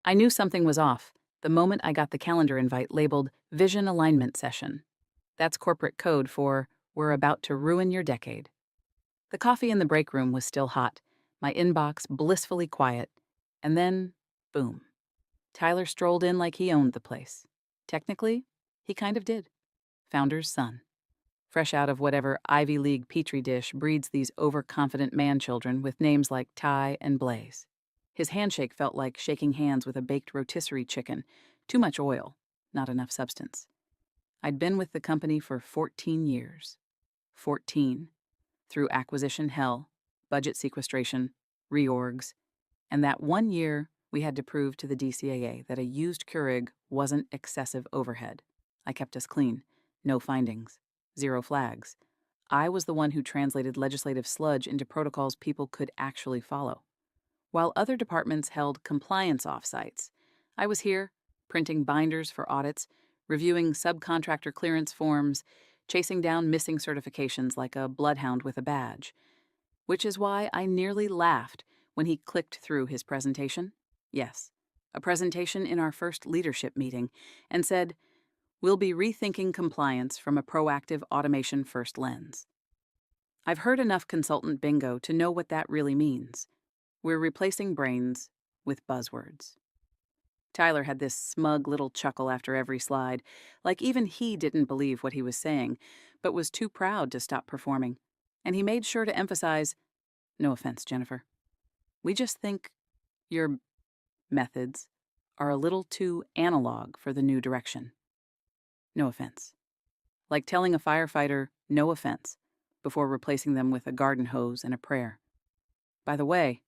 I knew something was off the moment I got the calendar invite labeled Vision Alignment Session. That's corporate code for "We're about to ruin your decade." The coffee in the break room was still hot, my inbox blissfully quiet, and then, boom. Tyler strolled in like he owned the place. Technically, he kind of did. Founder's son. Fresh out of whatever Ivy League petri dish breeds these overconfident man-children with names like Ty and Blaze. His handshake felt like shaking hands with a baked rotisserie chicken. Too much oil, not enough substance. I'd been with the company for 14 years. 14. Through acquisition hell, budget sequestration, reorgs, and that 1 year we had to prove to the DCAA that a used Keurig wasn't excessive overhead. I kept us clean. No findings. Zero flags. I was the one who translated legislative sludge into protocols people could actually follow. While other departments held compliance offsites, I was here, printing binders for audits, reviewing subcontractor clearance forms, chasing down missing certifications like a bloodhound with a badge. Which is why I nearly laughed when he clicked through his presentation. Yes, a presentation in our first leadership meeting, and said, "We'll be rethinking compliance from a proactive automation first lens." I've heard enough consultant bingo to know what that really means. We're replacing brains with buzzwords. Tyler had this smug little chuckle after every slide, like even he didn't believe what he was saying, but was too proud to stop performing. And he made sure to emphasize, "No offense, Jennifer. We just think your methods are a little too analog for the new direction. No offense." Like telling a firefighter, "No offense," before replacing them with a garden hose and a prayer. By the way,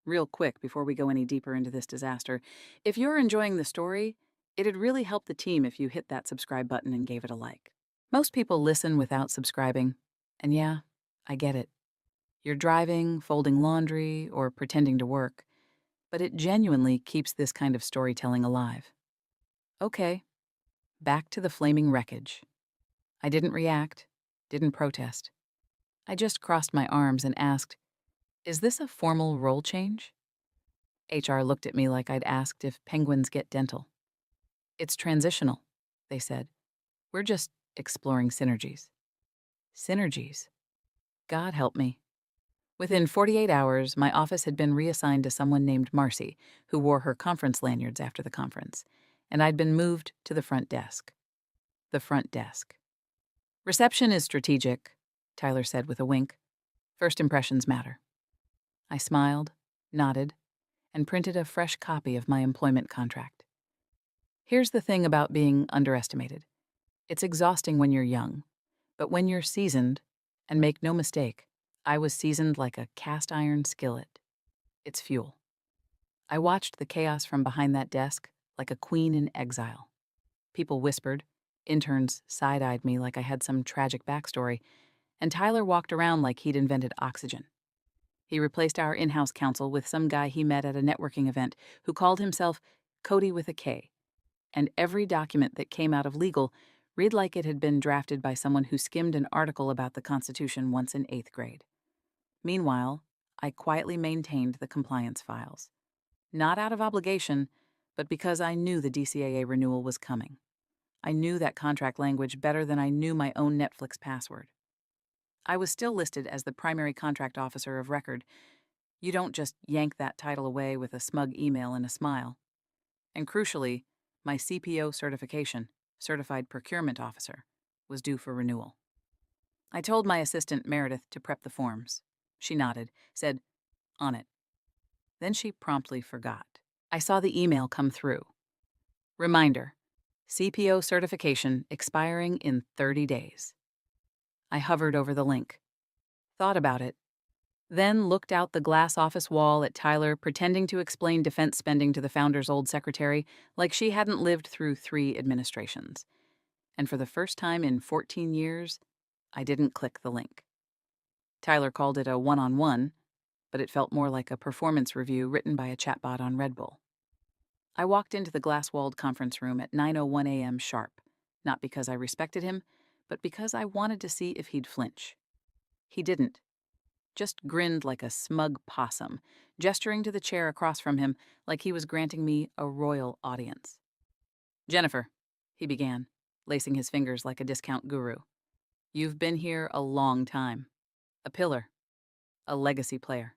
real quick before we go any deeper into this disaster, if you're enjoying the story, it'd really help the team if you hit that subscribe button and gave it a like. Most people listen without subscribing, and yeah, I get it. You're driving, folding laundry, or pretending to work, but it genuinely keeps this kind of storytelling alive. Okay, back to the flaming wreckage. I didn't react, didn't protest. I just crossed my arms and asked, "Is this a formal role change?" HR looked at me like I'd asked if penguins get dental. "It's transitional," they said. "We're just exploring synergies." Synergies. God help me. Within 48 hours, my office had been reassigned to someone named Marcy, who wore her conference lanyards after the conference, and I'd been moved to the front desk. The front desk. "Reception is strategic," Tyler said with a wink. "First impressions matter." I smiled, nodded, and printed a fresh copy of my employment contract. Here's the thing about being underestimated. It's exhausting when you're young, but when you're seasoned, and make no mistake, I was seasoned like a cast iron skillet. It's fuel. I watched the chaos from behind that desk like a queen in exile. People whispered, interns side-eyed me like I had some tragic backstory, and Tyler walked around like he'd invented oxygen. He replaced our in-house counsel with some guy he met at a networking event who called himself Cody with a K, and every document that came out of legal read like it had been drafted by someone who skimmed an article about the Constitution once in 8th grade. Meanwhile, I quietly maintained the compliance files. Not out of obligation, but because I knew the DCAA renewal was coming. I knew that contract language better than I knew my own Netflix password. I was still listed as the primary contract officer of record. You don't just yank that title away with a smug email and a smile. And crucially, my CPO certification, Certified Procurement Officer, was due for renewal. I told my assistant Meredith to prep the forms. She nodded, said, "On it." Then she promptly forgot. I saw the email come through. Reminder, CPO certification expiring in 30 days. I hovered over the link, thought about it, then looked out the glass office wall at Tyler pretending to explain defense spending to the founder's old secretary like she hadn't lived through 3 administrations. And for the first time in 14 years, I didn't click the link. Tyler called it a one-on-one, but it felt more like a performance review written by a chatbot on Red Bull. I walked into the glass-walled conference room at 9:01 a.m. sharp, not because I respected him, but because I wanted to see if he'd flinch. He didn't. just grinned like a smug possum, gesturing to the chair across from him like he was granting me a royal audience. "Jennifer," he began, lacing his fingers like a discount guru, "you've been here a long time. A pillar. A legacy player.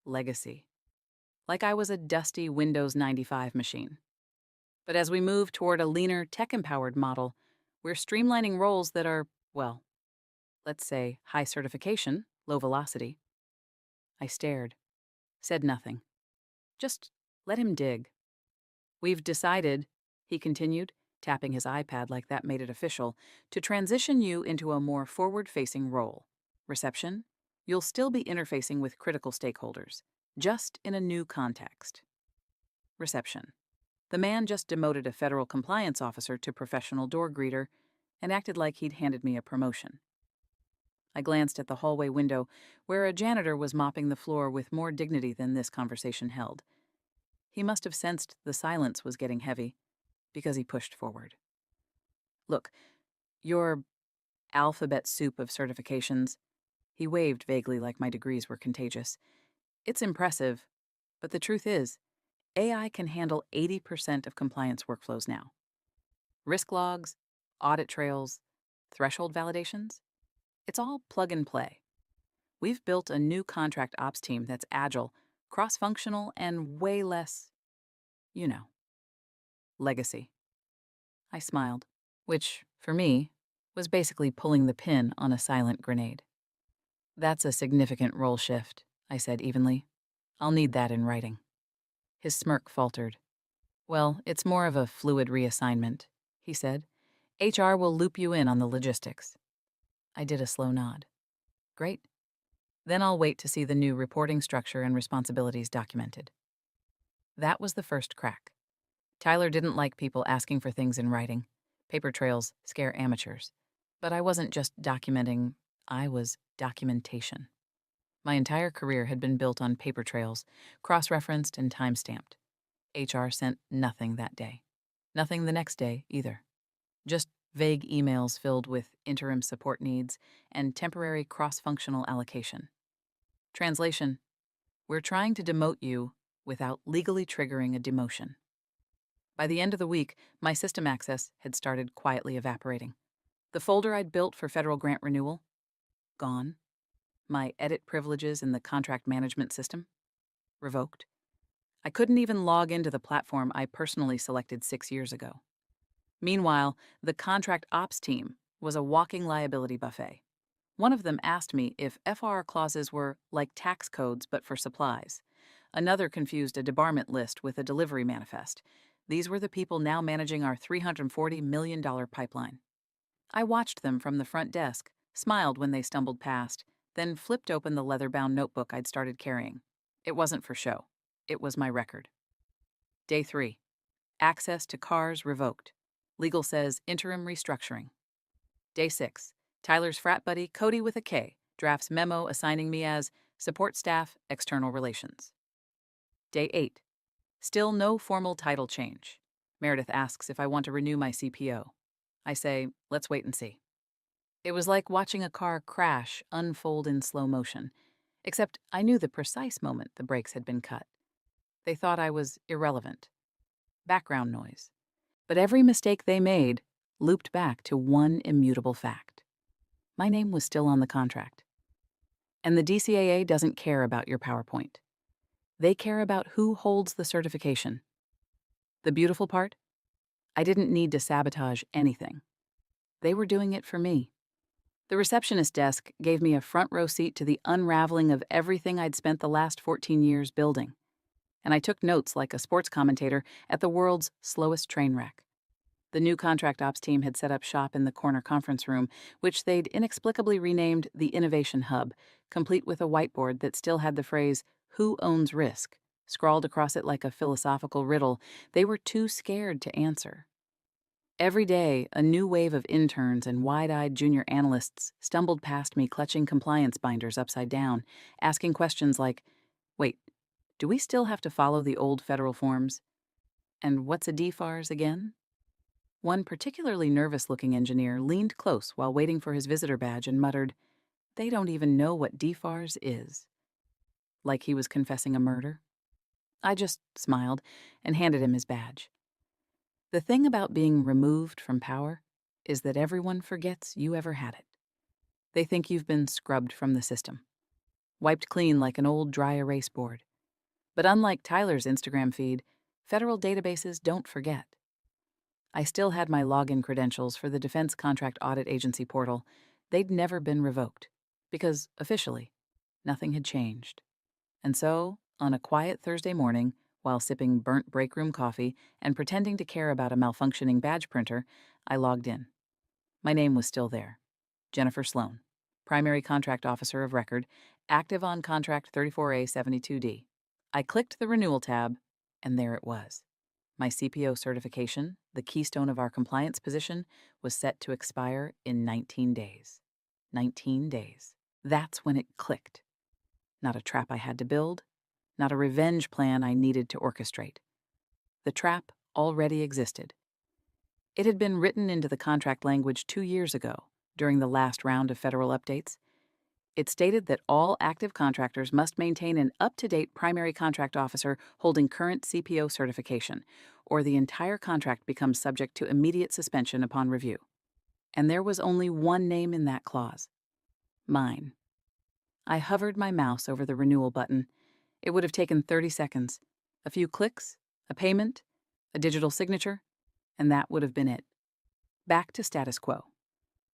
Legacy. Like I was a dusty Windows 95 machine. But as we move toward a leaner, tech-empowered model, we're streamlining roles that are, well, let's say high certification, low velocity." I stared, said nothing. Just let him dig. "We've decided," he continued, tapping his iPad like that made it official, "to transition you into a more forward-facing role. Reception, you'll still be interfacing with critical stakeholders, just in a new context." Reception. The man just demoted a federal compliance officer to professional door greeter and acted like he'd handed me a promotion. I glanced at the hallway window, where a janitor was mopping the floor with more dignity than this conversation held. He must have sensed the silence was getting heavy, because he pushed forward. "Look, your alphabet soup of certifications," he waved vaguely like my degrees were contagious. "It's impressive, but the truth is, AI can handle 80% of compliance workflows now. Risk logs, audit trails, threshold validations, it's all plug and play. We've built a new contract ops team that's agile, cross-functional, and way less, you know, legacy." I smiled, which, for me, was basically pulling the pin on a silent grenade. "That's a significant role shift," I said evenly. "I'll need that in writing." His smirk faltered. "Well, it's more of a fluid reassignment," he said. "HR will loop you in on the logistics." I did a slow nod. "Great. Then I'll wait to see the new reporting structure and responsibilities documented." That was the first crack. Tyler didn't like people asking for things in writing. Paper trails scare amateurs. But I wasn't just documenting, I was documentation. My entire career had been built on paper trails, cross-referenced and time-stamped. HR sent nothing that day. Nothing the next day, either. Just vague emails filled with interim support needs and temporary cross-functional allocation. Translation: we're trying to demote you without legally triggering a demotion. By the end of the week, my system access had started quietly evaporating. The folder I'd built for federal grant renewal? Gone. My edit privileges in the contract management system? Revoked. I couldn't even log into the platform I personally selected 6 years ago. Meanwhile, the contract ops team was a walking liability buffet. One of them asked me if FR clauses were like tax codes but for supplies. Another confused a debarment list with a delivery manifest. These were the people now managing our $340 million pipeline. I watched them from the front desk, smiled when they stumbled past, then flipped open the leather-bound notebook I'd started carrying. It wasn't for show. It was my record. Day 3. Access to cars revoked. Legal says interim restructuring. Day 6. Tyler's frat buddy, Cody with a K, drafts memo assigning me as support staff, external relations. Day 8. Still no formal title change. Meredith asks if I want to renew my CPO. I say, let's wait and see. It was like watching a car crash unfold in slow motion, except I knew the precise moment the brakes had been cut. They thought I was irrelevant. Background noise. But every mistake they made looped back to one immutable fact. My name was still on the contract. And the DCAA doesn't care about your PowerPoint. They care about who holds the certification. The beautiful part? I didn't need to sabotage anything. They were doing it for me. The receptionist desk gave me a front row seat to the unraveling of everything I'd spent the last 14 years building. And I took notes like a sports commentator at the world's slowest train wreck. The new contract ops team had set up shop in the corner conference room, which they'd inexplicably renamed the Innovation Hub, complete with a whiteboard that still had the phrase, "Who owns risk?" scrawled across it like a philosophical riddle they were too scared to answer. Every day, a new wave of interns and wide-eyed junior analysts stumbled past me clutching compliance binders upside down, asking questions like, wait, do we still have to follow the old federal forms? And what's a DFARS again? One particularly nervous-looking engineer leaned close while waiting for his visitor badge and muttered, They don't even know what DFARS is. Like he was confessing a murder. I just smiled and handed him his badge. The thing about being removed from power is that everyone forgets you ever had it. They think you've been scrubbed from the system, wiped clean like an old dry erase board. But unlike Tyler's Instagram feed, federal databases don't forget. I still had my login credentials for the Defense Contract Audit Agency portal. They'd never been revoked, because, officially, nothing had changed. And so, on a quiet Thursday morning, while sipping burnt breakroom coffee and pretending to care about a malfunctioning badge printer, I logged in. My name was still there. Jennifer Sloan, Primary Contract Officer of Record, active on Contract 34A72D. I clicked the Renewal tab, and there it was. My CPO certification, the keystone of our compliance position, was set to expire in 19 days. 19 days. That's when it clicked. Not a trap I had to build, not a revenge plan I needed to orchestrate. The trap already existed. It had been written into the contract language 2 years ago, during the last round of federal updates. It stated that all active contractors must maintain an up-to-date primary contract officer holding current CPO certification, or the entire contract becomes subject to immediate suspension upon review. And there was only one name in that clause: mine. I hovered my mouse over the renewal button. It would have taken 30 seconds. A few clicks, a payment, a digital signature, and that would have been it. Back to status quo.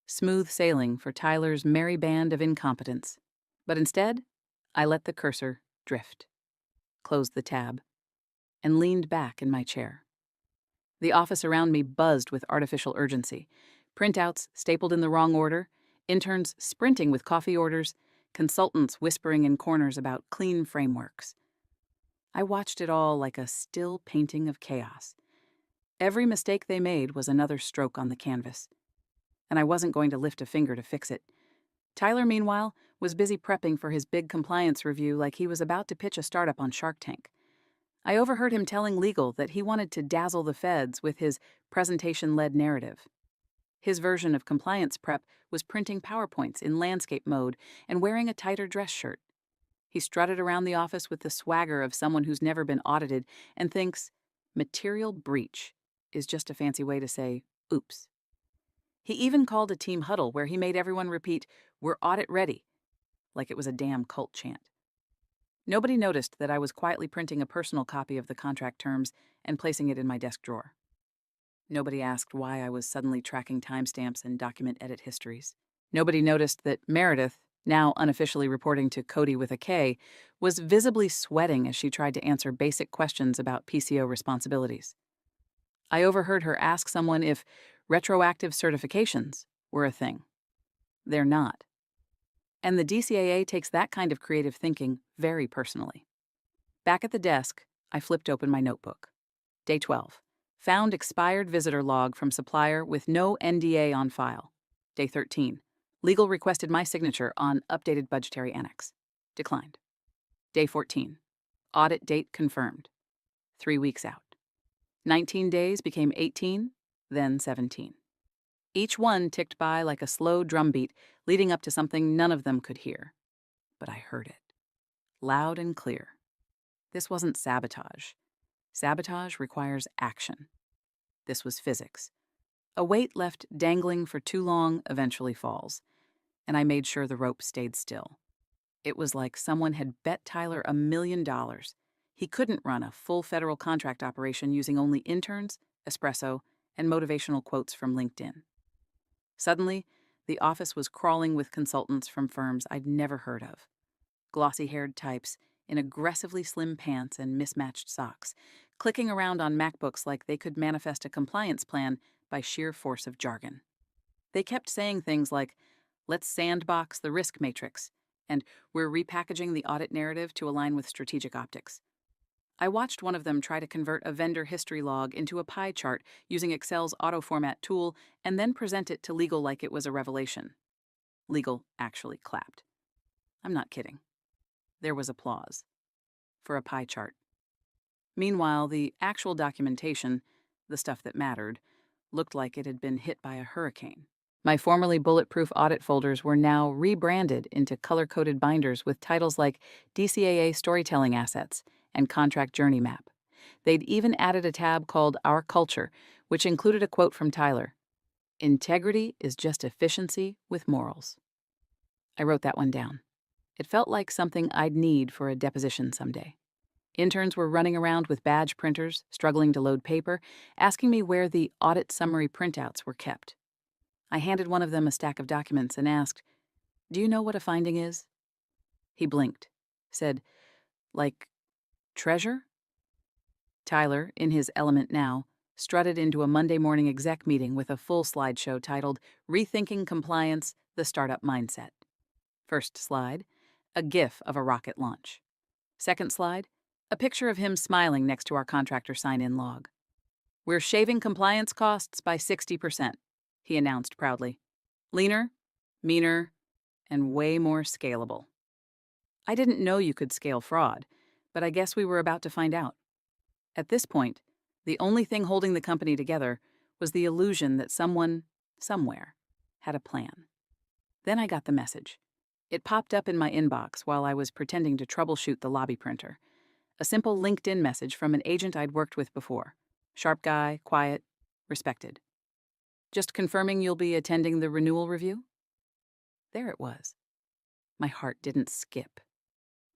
Smooth sailing for Tyler's merry band of incompetence. But instead, I let the cursor drift, closed the tab, and leaned back in my chair. The office around me buzzed with artificial urgency. Printouts stapled in the wrong order, interns sprinting with coffee orders, consultants whispering in corners about clean frameworks. I watched it all like a still painting of chaos. Every mistake they made was another stroke on the canvas, and I wasn't going to lift a finger to fix it. Tyler, meanwhile, was busy prepping for his big compliance review like he was about to pitch a startup on Shark Tank. I overheard him telling legal that he wanted to dazzle the feds with his presentation-led narrative. His version of compliance prep was printing PowerPoints in landscape mode and wearing a tighter dress shirt. He strutted around the office with the swagger of someone who's never been audited and thinks material breach is just a fancy way to say, oops. He even called a team huddle where he made everyone repeat, "We're audit ready," like it was a damn cult chant. Nobody noticed that I was quietly printing a personal copy of the contract terms and placing it in my desk drawer. Nobody asked why I was suddenly tracking timestamps and document edit histories. Nobody noticed that Meredith, now unofficially reporting to Cody with a K, was visibly sweating as she tried to answer basic questions about PCO responsibilities. I overheard her ask someone if retroactive certifications were a thing. They're not. And the DCAA takes that kind of creative thinking very personally. Back at the desk, I flipped open my notebook. Day 12. Found expired visitor log from supplier with no NDA on file. Day 13. Legal requested my signature on updated budgetary annex. Declined. Day 14. Audit date confirmed. 3 weeks out. 19 days became 18, then 17. Each one ticked by like a slow drumbeat, leading up to something none of them could hear. But I heard it. Loud and clear. This wasn't sabotage. Sabotage requires action. This was physics. A weight left dangling for too long eventually falls, and I made sure the rope stayed still. It was like someone had bet Tyler $1 million. He couldn't run a full federal contract operation using only interns, espresso, and motivational quotes from LinkedIn. Suddenly, the office was crawling with consultants from firms I'd never heard of. Glossy-haired types in aggressively slim pants and mismatched socks, clicking around on MacBooks like they could manifest a compliance plan by sheer force of jargon. They kept saying things like, "Let's sandbox the risk matrix," and "We're repackaging the audit narrative to align with strategic optics." I watched one of them try to convert a vendor history log into a pie chart using Excel's auto-format tool and then present it to legal like it was a revelation. Legal actually clapped. I'm not kidding. There was applause. For a pie chart. Meanwhile, the actual documentation, the stuff that mattered, looked like it had been hit by a hurricane. My formerly bulletproof audit folders were now rebranded into color-coded binders with titles like DCAA Storytelling Assets and Contract Journey Map. They'd even added a tab called Our Culture, which included a quote from Tyler: "Integrity is just efficiency with morals." I wrote that one down. It felt like something I'd need for a deposition someday. Interns were running around with badge printers, struggling to load paper, asking me where the audit summary printouts were kept. I handed one of them a stack of documents and asked, "Do you know what a finding is?" He blinked, said, "Like treasure?" Tyler, in his element now, strutted into a Monday morning exec meeting with a full slideshow titled Rethinking Compliance, the Startup Mindset. First slide, a GIF of a rocket launch. Second slide, a picture of him smiling next to our contractor sign-in log. "We're shaving compliance costs by 60%, he announced proudly. "Leaner, meaner, and way more scalable." I didn't know you could scale fraud, but I guess we were about to find out. At this point, the only thing holding the company together was the illusion that someone, somewhere, had a plan. Then I got the message. It popped up in my inbox while I was pretending to troubleshoot the lobby printer. A simple LinkedIn message from an agent I'd worked with before. Sharp guy, quiet, respected. "Just confirming you'll be attending the renewal review?" There it was. My heart didn't skip.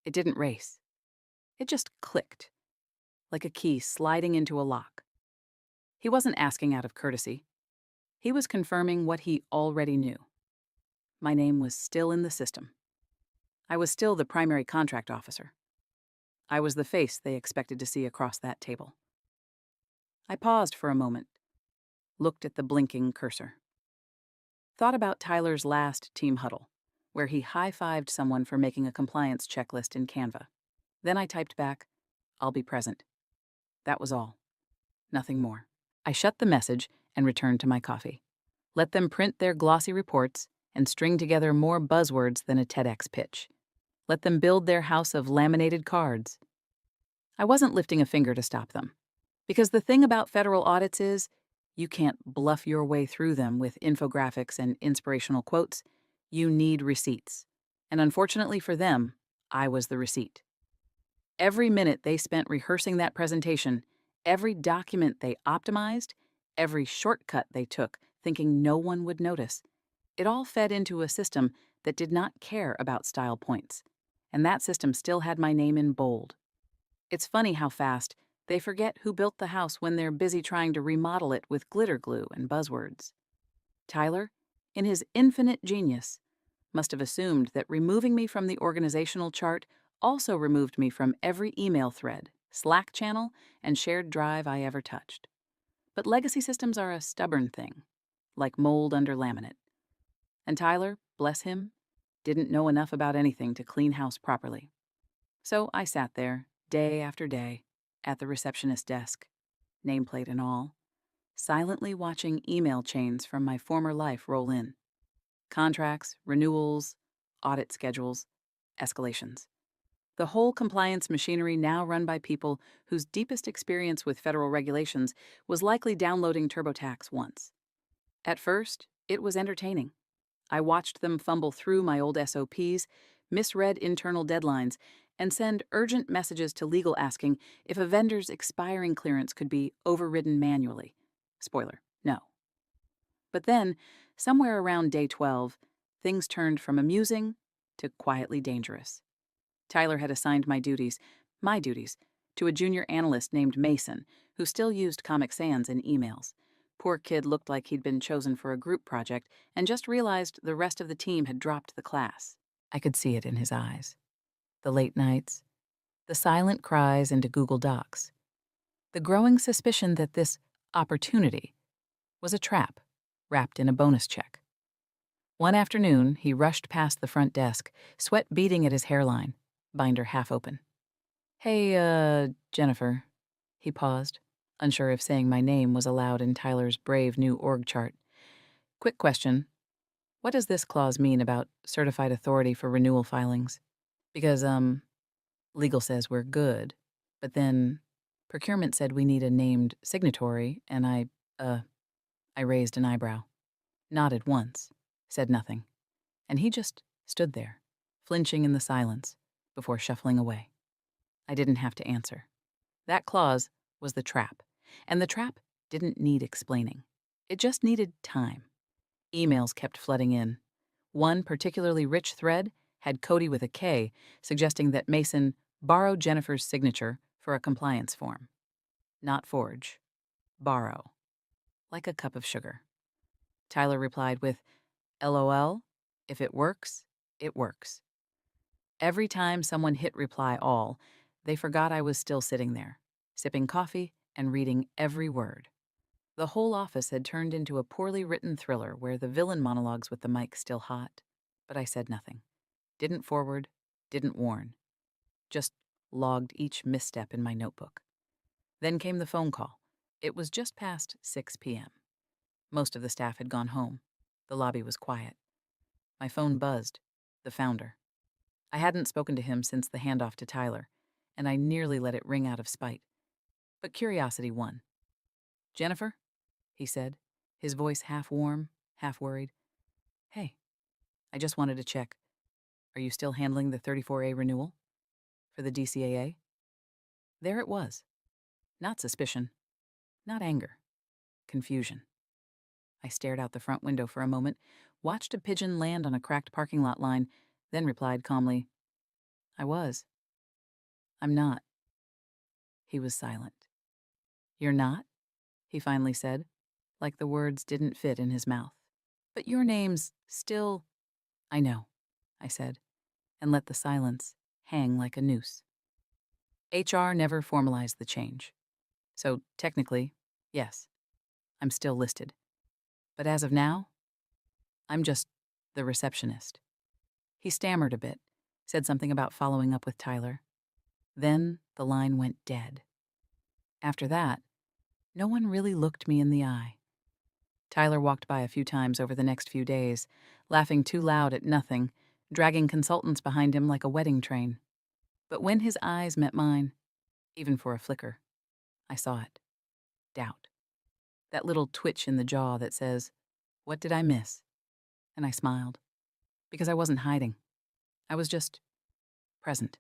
It didn't race. It just clicked, like a key sliding into a lock. He wasn't asking out of courtesy. He was confirming what he already knew. My name was still in the system. I was still the primary contract officer. I was the face they expected to see across that table. I paused for a moment, looked at the blinking cursor. Thought about Tyler's last team huddle, where he high-fived someone for making a compliance checklist in Canva. Then I typed back, "I'll be present." That was all. Nothing more. I shut the message and returned to my coffee. Let them print their glossy reports and string together more buzzwords than a TEDx pitch. Let them build their house of laminated cards. I wasn't lifting a finger to stop them. Because the thing about federal audits is, you can't bluff your way through them with infographics and inspirational quotes. You need receipts. And unfortunately for them, I was the receipt. Every minute they spent rehearsing that presentation, every document they optimized, every shortcut they took, thinking no one would notice, it all fed into a system that did not care about style points. And that system still had my name in bold. It's funny how fast they forget who built the house when they're busy trying to remodel it with glitter glue and buzzwords. Tyler, in his infinite genius, must have assumed that removing me from the organizational chart also removed me from every email thread, Slack channel, and shared drive I ever touched. But legacy systems are a stubborn thing, like mold under laminate. And Tyler, bless him, didn't know enough about anything to clean house properly. So I sat there, day after day, at the receptionist desk, nameplate and all, silently watching email chains from my former life roll in. Contracts, renewals, audit schedules, escalations. The whole compliance machinery now run by people whose deepest experience with federal regulations was likely downloading TurboTax once. At first, it was entertaining. I watched them fumble through my old SOPs, misread internal deadlines, and send urgent messages to legal asking if a vendor's expiring clearance could be overridden manually. Spoiler, no. But then, somewhere around day 12, things turned from amusing to quietly dangerous. Tyler had assigned my duties, to a junior analyst named Mason, who still used Comic Sans in emails. Poor kid looked like he'd been chosen for a group project and just realized the rest of the team had dropped the class. I could see it in his eyes. The late nights, the silent cries into Google Docs, the growing suspicion that this opportunity was a trap wrapped in a bonus check. One afternoon, he rushed past the front desk, sweat beading at his hairline, binder half open. "Hey, Jennifer." He paused, unsure if saying my name was allowed in Tyler's brave new org chart. "Quick question. What does this clause mean about certified authority for renewal filings? Because, legal says we're good, but then procurement said we need a named signatory, and I raised an eyebrow. Nodded once, said nothing, and he just stood there, flinching in the silence, before shuffling away. I didn't have to answer. That clause was the trap, and the trap didn't need explaining. It just needed time. Emails kept flooding in. One particularly rich thread had Cody with a K, suggesting that Mason borrow Jennifer's signature for a compliance form. Not forge. Borrow. Like a cup of sugar. Tyler replied with, LOL, if it works, it works. Every time someone hit reply all, they forgot I was still sitting there, sipping coffee and reading every word. The whole office had turned into a poorly written thriller where the villain monologues with the mic still hot. But I said nothing. Didn't forward, didn't warn. Just logged each misstep in my notebook. Then came the phone call. It was just past 6 p.m. Most of the staff had gone home. The lobby was quiet. My phone buzzed. The founder. I hadn't spoken to him since the handoff to Tyler, and I nearly let it ring out of spite. But curiosity won. Jennifer? He said, his voice half warm, half worried. Hey, I just wanted to check. Are you still handling the 34A renewal? For the DCAA? There it was. Not suspicion. Not anger. Confusion. I stared out the front window for a moment, watched a pigeon land on a cracked parking lot line, then replied calmly, I was. I'm not. He was silent. You're not? He finally said, like the words didn't fit in his mouth. But your name's still... I know, I said, and let the silence hang like a noose. HR never formalized the change. So technically, yes, I'm still listed. But as of now, I'm just the receptionist. He stammered a bit, said something about following up with Tyler. Then the line went dead. After that, no one really looked me in the eye. Tyler walked by a few times over the next few days, laughing too loud at nothing, dragging consultants behind him like a wedding train. But when his eyes met mine, even for a flicker, I saw it. Doubt. That little twitch in the jaw that says, what did I miss? And I smiled. Because I wasn't hiding. I was just present.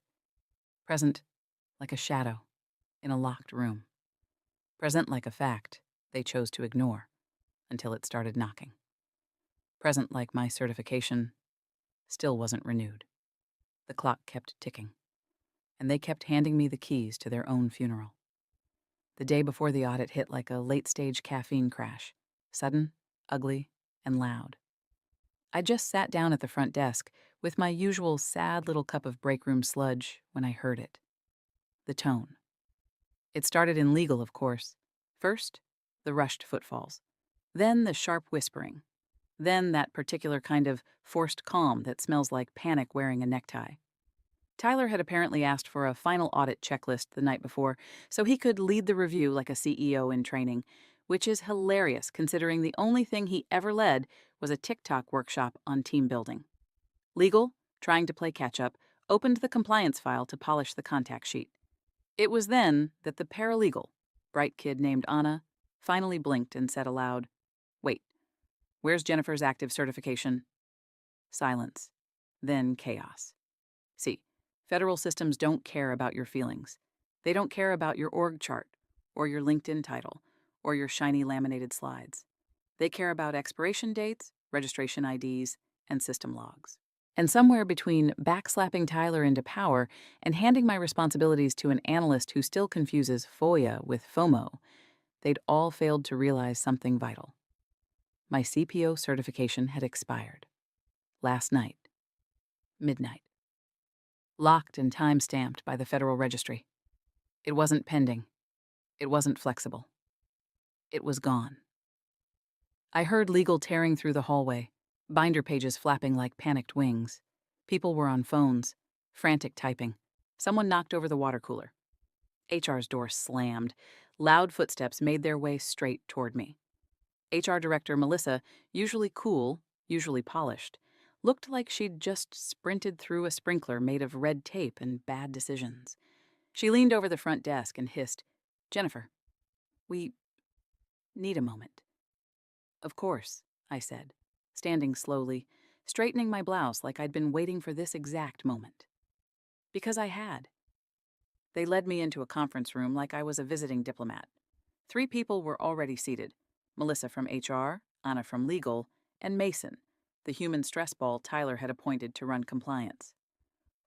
Present like a shadow in a locked room. Present like a fact they chose to ignore until it started knocking. Present like my certification still wasn't renewed. The clock kept ticking, and they kept handing me the keys to their own funeral. The day before the audit hit like a late-stage caffeine crash, sudden, ugly, and loud. I just sat down at the front desk with my usual sad little cup of break room sludge when I heard it. The tone. It started in legal, of course. First, the rushed footfalls. Then the sharp whispering. Then that particular kind of forced calm that smells like panic wearing a necktie. Tyler had apparently asked for a final audit checklist the night before so he could lead the review like a CEO in training, which is hilarious considering the only thing he ever led was a TikTok workshop on team building. Legal, trying to play catch-up, opened the compliance file to polish the contact sheet. It was then that the paralegal, bright kid named Anna, finally blinked and said aloud, Wait, where's Jennifer's active certification? Silence. Then chaos. See, federal systems don't care about your feelings. They don't care about your org chart, or your LinkedIn title, or your shiny laminated slides. They care about expiration dates, registration IDs, and system logs. And somewhere between backslapping Tyler into power and handing my responsibilities to an analyst who still confuses FOIA with FOMO, they'd all failed to realize something vital. My CPO certification had expired. Last night. Midnight. Locked and time-stamped by the Federal Registry. It wasn't pending. It wasn't flexible. It was gone. I heard legal tearing through the hallway, binder pages flapping like panicked wings. People were on phones, frantic typing. Someone knocked over the water cooler. HR's door slammed. Loud footsteps made their way straight toward me. HR Director Melissa, usually cool, usually polished, looked like she'd just sprinted through a sprinkler made of red tape and bad decisions. She leaned over the front desk and hissed, Jennifer, we need a moment. Of course, I said, standing slowly, straightening my blouse like I'd been waiting for this exact moment. Because I had. They led me into a conference room like I was a visiting diplomat. 3 people were already seated: Melissa from HR, Anna from legal, and Mason, the human stress ball Tyler had appointed to run compliance.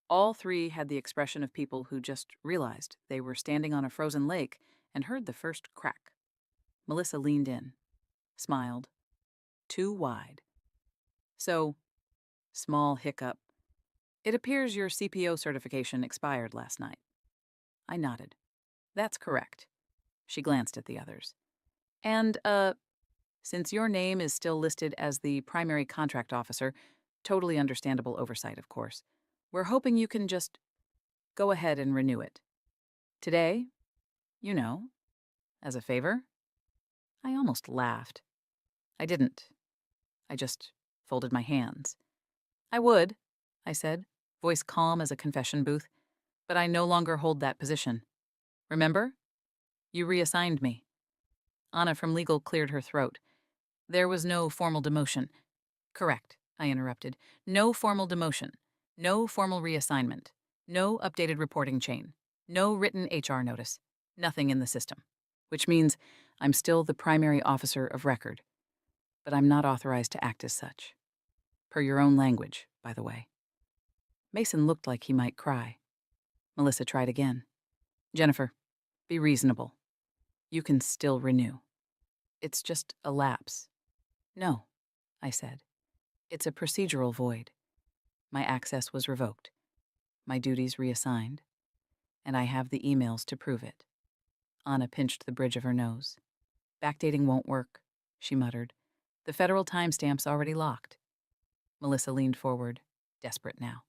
All 3 had the expression of people who just realized they were standing on a frozen lake and heard the first crack. Melissa leaned in, smiled, too wide. So, small hiccup. It appears your CPO certification expired last night. I nodded. That's correct. She glanced at the others. And, since your name is still listed as the primary contract officer, totally understandable oversight, of course, we're hoping you can just go ahead and renew it. Today, you know, as a favor. I almost laughed. I didn't. I just folded my hands. I would, I said, voice calm as a confession booth, but I no longer hold that position. Remember? You reassigned me. Anna from legal cleared her throat. There was no formal demotion. Correct, I interrupted. No formal demotion. No formal reassignment. No updated reporting chain. No written HR notice. Nothing in the system. Which means I'm still the primary officer of record. But I'm not authorized to act as such. Per your own language, by the way. Mason looked like he might cry. Melissa tried again. Jennifer, be reasonable. You can still renew. It's just a lapse. No, I said. It's a procedural void. My access was revoked. My duties reassigned. And I have the emails to prove it. Anna pinched the bridge of her nose. Backdating won't work, she muttered. The federal timestamp's already locked. Melissa leaned forward, desperate now.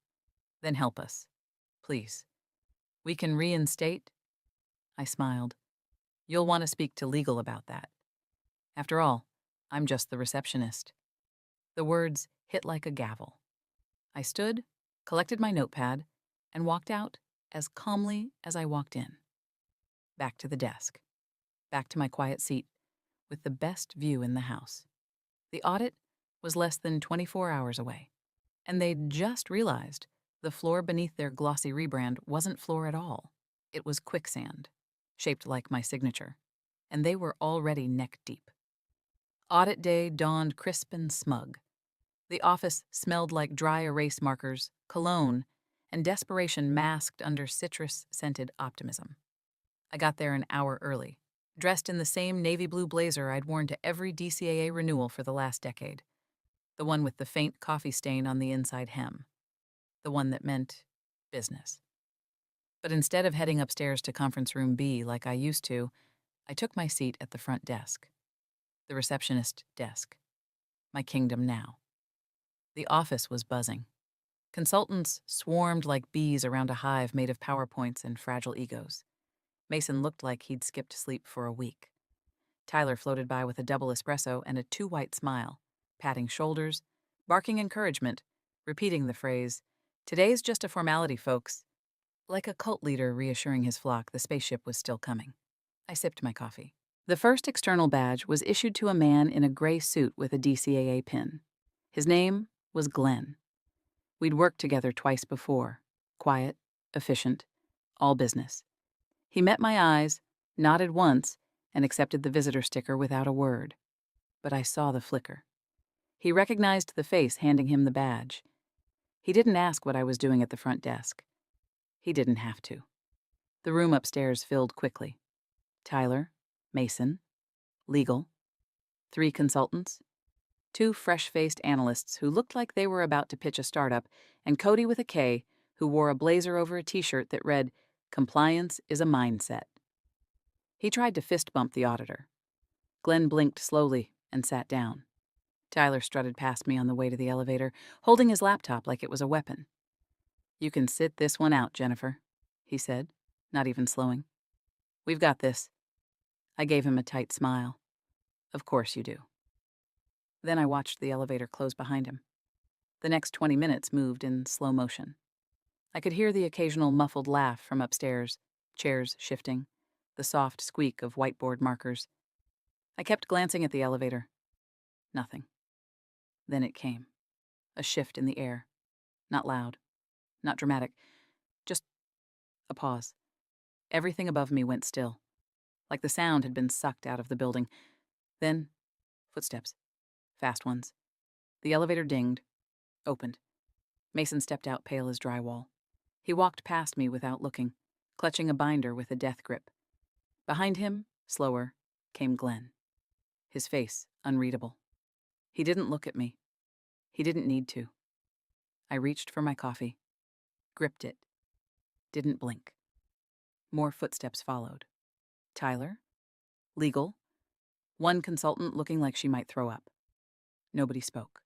Then help us, please. We can reinstate? I smiled. You'll want to speak to legal about that. After all, I'm just the receptionist. The words hit like a gavel. I stood, collected my notepad, and walked out as calmly as I walked in. Back to the desk. Back to my quiet seat, with the best view in the house. The audit was less than 24 hours away, and they'd just realized the floor beneath their glossy rebrand wasn't floor at all. It was quicksand, shaped like my signature, and they were already neck deep. Audit day dawned crisp and smug. The office smelled like dry erase markers, cologne, and desperation masked under citrus-scented optimism. I got there an hour early, dressed in the same navy blue blazer I'd worn to every DCAA renewal for the last decade, the one with the faint coffee stain on the inside hem, the one that meant business. But instead of heading upstairs to conference room B like I used to, I took my seat at the front desk, the receptionist desk, my kingdom now. The office was buzzing. Consultants swarmed like bees around a hive made of PowerPoints and fragile egos. Mason looked like he'd skipped sleep for a week. Tyler floated by with a double espresso and a too-white smile, patting shoulders, barking encouragement, repeating the phrase, "Today's just a formality, folks." Like a cult leader reassuring his flock the spaceship was still coming. I sipped my coffee. The first external badge was issued to a man in a gray suit with a DCAA pin. His name was Glenn. We'd worked together twice before. Quiet, efficient, all business. He met my eyes, nodded once, and accepted the visitor sticker without a word. But I saw the flicker. He recognized the face handing him the badge. He didn't ask what I was doing at the front desk. He didn't have to. The room upstairs filled quickly. Tyler, Mason, legal, 3 consultants, 2 fresh-faced analysts who looked like they were about to pitch a startup, and Cody with a K, who wore a blazer over a t-shirt that read, "Compliance is a mindset." He tried to fist bump the auditor. Glenn blinked slowly and sat down. Tyler strutted past me on the way to the elevator, holding his laptop like it was a weapon. "You can sit this one out, Jennifer," he said, not even slowing. "We've got this." I gave him a tight smile. "Of course you do." Then I watched the elevator close behind him. The next 20 minutes moved in slow motion. I could hear the occasional muffled laugh from upstairs, chairs shifting, the soft squeak of whiteboard markers. I kept glancing at the elevator. Nothing. Then it came. A shift in the air. Not loud. Not dramatic. Just a pause. Everything above me went still, like the sound had been sucked out of the building. Then, footsteps. Fast ones. The elevator dinged. Opened. Mason stepped out pale as drywall. He walked past me without looking, clutching a binder with a death grip. Behind him, slower, came Glenn. His face unreadable. He didn't look at me. He didn't need to. I reached for my coffee, gripped it, didn't blink. More footsteps followed. Tyler? Legal? One consultant looking like she might throw up. Nobody spoke.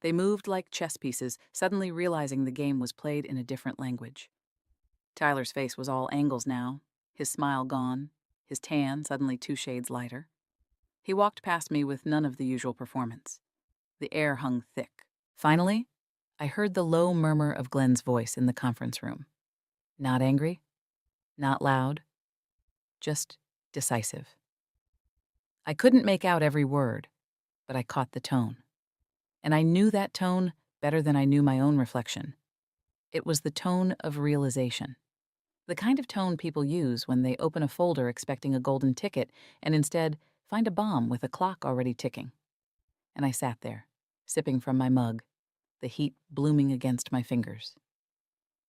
They moved like chess pieces, suddenly realizing the game was played in a different language. Tyler's face was all angles now, his smile gone, his tan suddenly 2 shades lighter. He walked past me with none of the usual performance. The air hung thick. Finally, I heard the low murmur of Glenn's voice in the conference room. Not angry, not loud, just decisive. I couldn't make out every word, but I caught the tone. And I knew that tone better than I knew my own reflection. It was the tone of realization. The kind of tone people use when they open a folder expecting a golden ticket and instead find a bomb with a clock already ticking. And I sat there, sipping from my mug, the heat blooming against my fingers.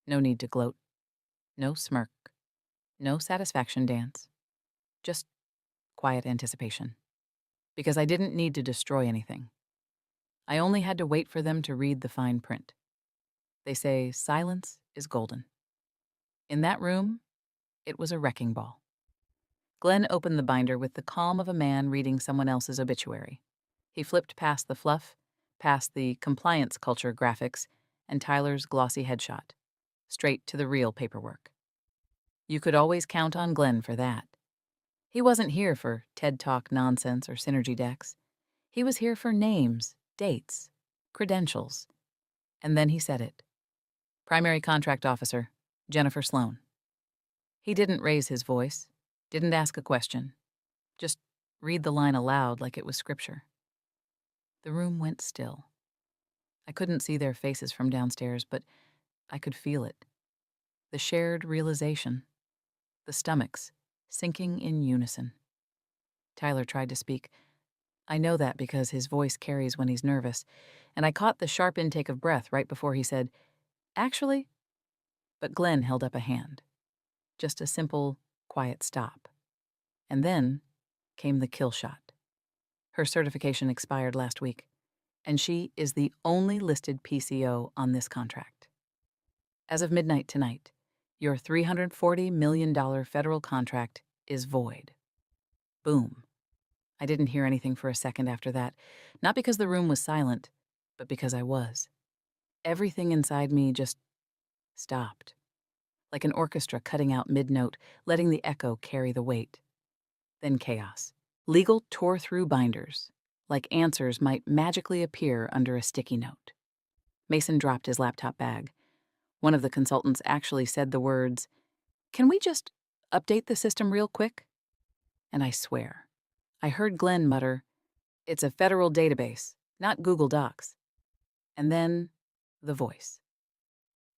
No need to gloat. No smirk. No satisfaction dance. Just quiet anticipation. Because I didn't need to destroy anything. I only had to wait for them to read the fine print. They say silence is golden. In that room, it was a wrecking ball. Glenn opened the binder with the calm of a man reading someone else's obituary. He flipped past the fluff, past the compliance culture graphics, and Tyler's glossy headshot, straight to the real paperwork. You could always count on Glenn for that. He wasn't here for TED Talk nonsense or synergy decks. He was here for names, dates, credentials. And then he said it. Primary Contract Officer, Jennifer Sloan. He didn't raise his voice, didn't ask a question, just read the line aloud like it was scripture. The room went still. I couldn't see their faces from downstairs, but I could feel it. The shared realization. The stomachs sinking in unison. Tyler tried to speak. I know that because his voice carries when he's nervous, and I caught the sharp intake of breath right before he said, "Actually?" But Glenn held up a hand. Just a simple, quiet stop. And then came the kill shot. Her certification expired last week, and she is the only listed PCO on this contract. As of midnight tonight, your $340 million federal contract is void. Boom. I didn't hear anything for a second after that, not because the room was silent, but because I was. Everything inside me just stopped, like an orchestra cutting out mid-note, letting the echo carry the weight. Then chaos. Legal tore through binders, like answers might magically appear under a sticky note. Mason dropped his laptop bag. One of the consultants actually said the words, "Can we just update the system real quick?" And I swear, I heard Glenn mutter, "It's a federal database, not Google Docs." And then, the voice.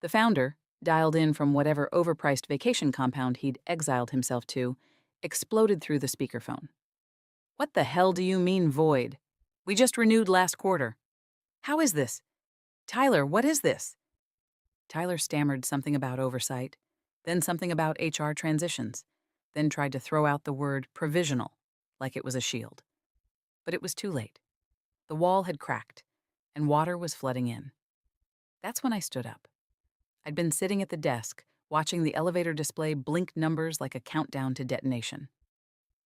The founder, dialed in from whatever overpriced vacation compound he'd exiled himself to, exploded through the speakerphone. "What the hell do you mean void? We just renewed last quarter. How is this? Tyler, what is this?" Tyler stammered something about oversight, then something about HR transitions, then tried to throw out the word provisional, like it was a shield. But it was too late. The wall had cracked, and water was flooding in. That's when I stood up. I'd been sitting at the desk, watching the elevator display blink numbers like a countdown to detonation.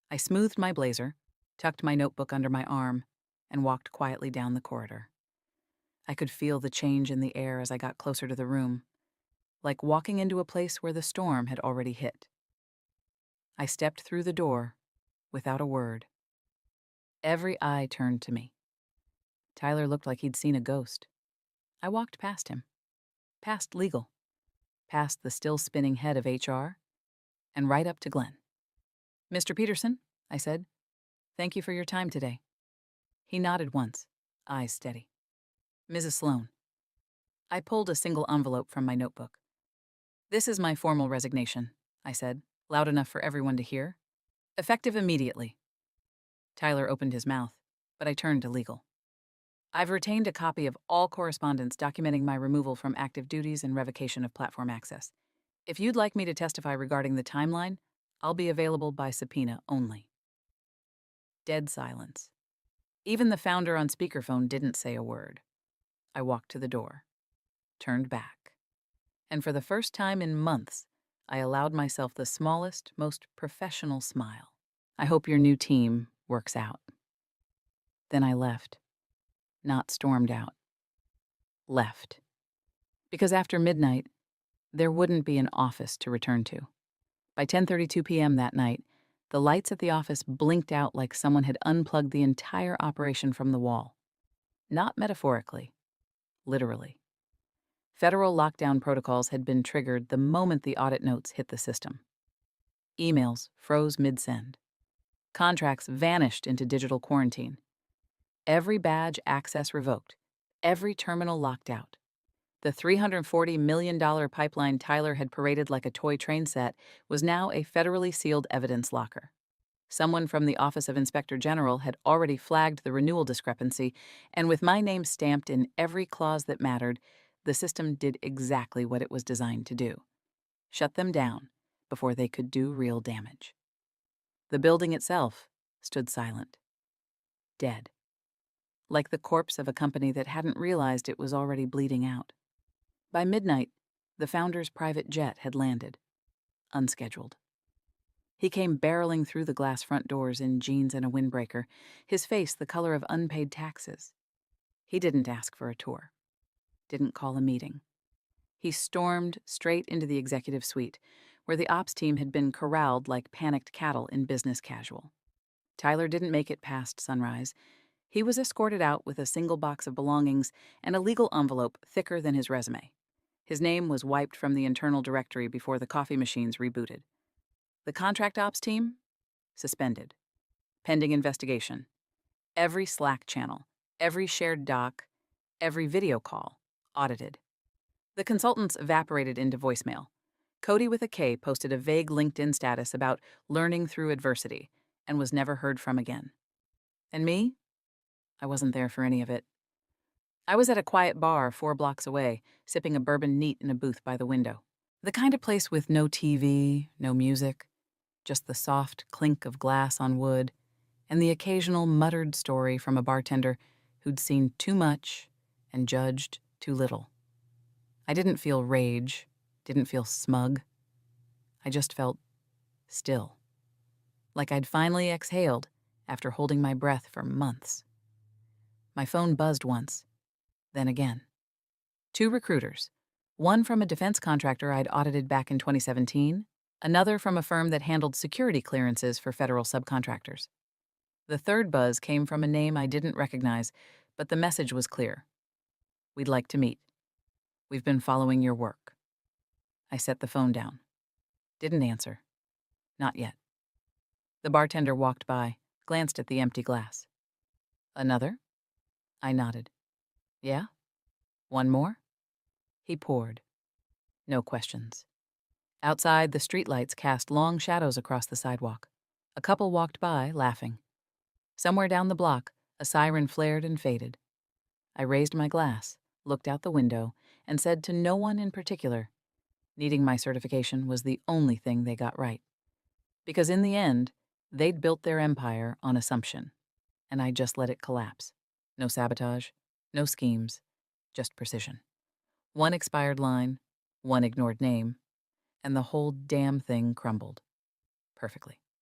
I smoothed my blazer, tucked my notebook under my arm, and walked quietly down the corridor. I could feel the change in the air as I got closer to the room, like walking into a place where the storm had already hit. I stepped through the door without a word. Every eye turned to me. Tyler looked like he'd seen a ghost. I walked past him, past legal, past the still spinning head of HR, and right up to Glenn. "Mr. Peterson," I said, "thank you for your time today." He nodded once, eyes steady. Mrs. Sloan. I pulled a single envelope from my notebook. This is my formal resignation, I said, loud enough for everyone to hear. Effective immediately. Tyler opened his mouth, but I turned to legal. I've retained a copy of all correspondence documenting my removal from active duties and revocation of platform access. If you'd like me to testify regarding the timeline, I'll be available by subpoena only. Dead silence. Even the founder on speakerphone didn't say a word. I walked to the door, turned back, and for the first time in months, I allowed myself the smallest, most professional smile. I hope your new team works out. Then I left. Not stormed out. Left. Because after midnight, there wouldn't be an office to return to. By 10:32 p.m. that night, the lights at the office blinked out like someone had unplugged the entire operation from the wall. Not metaphorically, literally. Federal lockdown protocols had been triggered the moment the audit notes hit the system. Emails froze mid-send. Contracts vanished into digital quarantine. Every badge access revoked. Every terminal locked out. The $340 million pipeline Tyler had paraded like a toy train set was now a federally sealed evidence locker. Someone from the Office of Inspector General had already flagged the renewal discrepancy, and with my name stamped in every clause that mattered, the system did exactly what it was designed to do: shut them down before they could do real damage. The building itself stood silent. Dead. Like the corpse of a company that hadn't realized it was already bleeding out. By midnight, the founder's private jet had landed, unscheduled. He came barreling through the glass front doors in jeans and a windbreaker, his face the color of unpaid taxes. He didn't ask for a tour, didn't call a meeting. He stormed straight into the executive suite, where the ops team had been corralled like panicked cattle in business casual. Tyler didn't make it past sunrise. He was escorted out with a single box of belongings and a legal envelope thicker than his resume. His name was wiped from the internal directory before the coffee machines rebooted. The contract ops team? Suspended. Pending investigation. Every Slack channel, every shared doc, every video call, audited. The consultants evaporated into voicemail. Cody with a K posted a vague LinkedIn status about learning through adversity and was never heard from again. And me? I wasn't there for any of it. I was at a quiet bar 4 blocks away, sipping a bourbon neat in a booth by the window. The kind of place with no TV, no music, just the soft clink of glass on wood, and the occasional muttered story from a bartender who'd seen too much and judged too little. I didn't feel rage, didn't feel smug. I just felt still, like I'd finally exhaled after holding my breath for months. My phone buzzed once, then again. 2 recruiters, one from a defense contractor I'd audited back in 2017, another from a firm that handled security clearances for federal subcontractors. The third buzz came from a name I didn't recognize, but the message was clear. We'd like to meet. We've been following your work. I set the phone down. Didn't answer. Not yet. The bartender walked by, glanced at the empty glass. Another? I nodded. Yeah? One more? He poured. No questions. Outside, the streetlights cast long shadows across the sidewalk. A couple walked by, laughing. Somewhere down the block, a siren flared and faded. I raised my glass, looked out the window, and said to no one in particular, needing my certification was the only thing they got right. Because in the end, they'd built their empire on assumption, and I just let it collapse. No sabotage, no schemes, just precision. One expired line, one ignored name, and the whole damn thing crumbled. Perfectly.